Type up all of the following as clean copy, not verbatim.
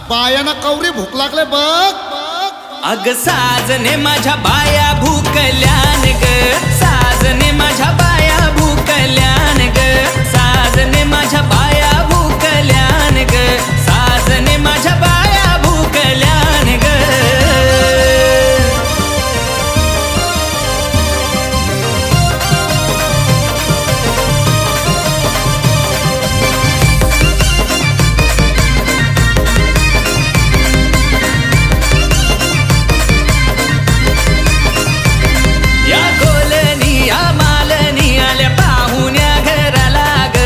बायाना कवरी भूक लागले बघ. अग साजने माझ्या बाया भूकल्यान ग, साजने माझ्या बाया भूकल्यान ग, साजने माझ्या बाया भूकल्यान ग, साजने माझ्या बाया भूकल्यान ग. या कोलनी या मालनी आल्या पाहुण्या घराला ग,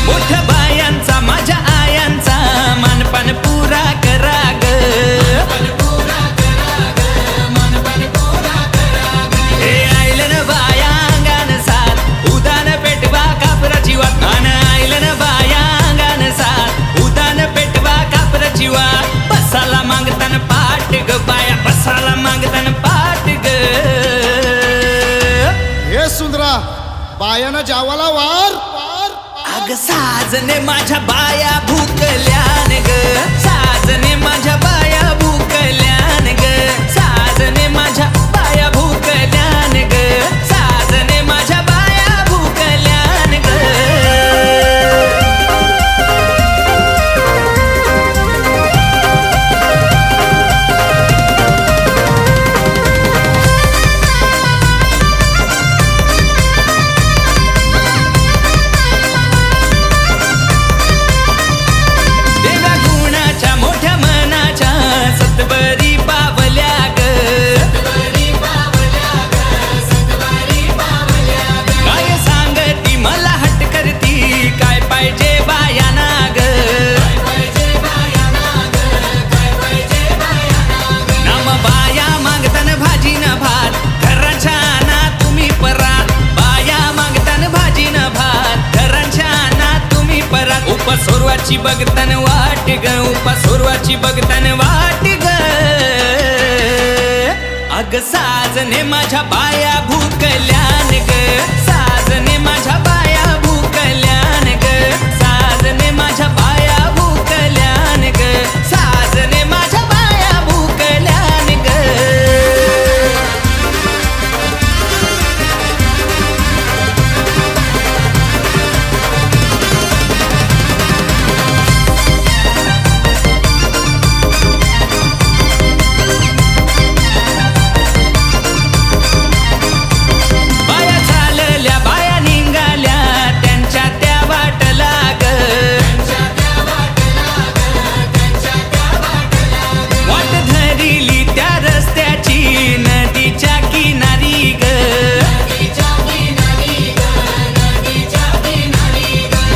मोठ्या बायांचा माझ्या आयांचा मानपान पुरा करा ग. हे आयलन बाया अंगान साथ उदान पेटवा कापराची वाट, मान आयलन बाया अंगान साथ उदान पेटवा कापराची वाट. बसाला मागतान पाट ग बाया, बसाला मागतान पाट ग. हे सुंदरा बायाना जावाला वार. अग साजने माझ्या बाया भूकल्यान ग, साजने माझ्या बाया भूकल्यान ग, साजने माझ्या बाया भूकल्यान ग, साजने माझ्या बाया भूकल्यान ग. देवा गुणाच्या मोठ्या मनाच्या सतबरी पावल्या ग, काय सांगती मला हट करती काय पाहिजे बायाना ग. नाम बाया मागतान भाजी न भात घराच्या ना तुम्ही परात, बाया मागतान भाजी न भात घराच्या ना तुम्ही परात. उपसोरवाची बघतान वाट ग, उपसोरवाची बघतान वाट ग. अग साजने माझ्या बाया भूकल्यान ग, साजने माझ्या बाया भूकल्यान ग, साजने माझ्या बाया भूकल्यान ग, साजने माझ्या बाया भूकल्यान ग. बाया चालल्या बाया निघाल्या त्यांच्या त्या वाटला ग, वाट धरिली त्या रस्त्याची नदीच्या किनारी ग.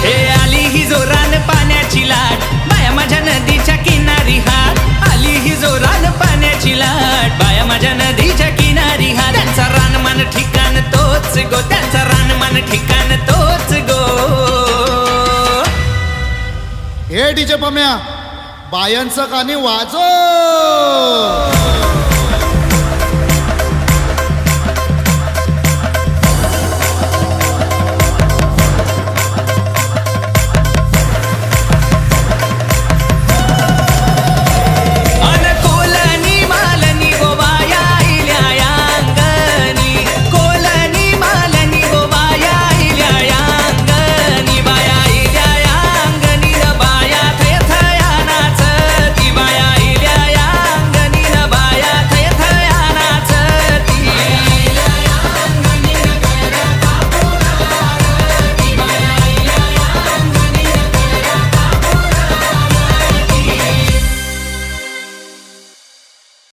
हे आली ही जोरान पाण्याची लाट बाया माझ्या नदीच्या किनारी हात, आली ही जोरान पाण्याची लाट बाया माझ्या नदीच्या किनारी हात. त्यांचा रानमान ठिकाण तोच गो, त्यांचा रानमान ठिकाण तोच गो. हे डीजे पम्या बायांचं गाणे वाजव.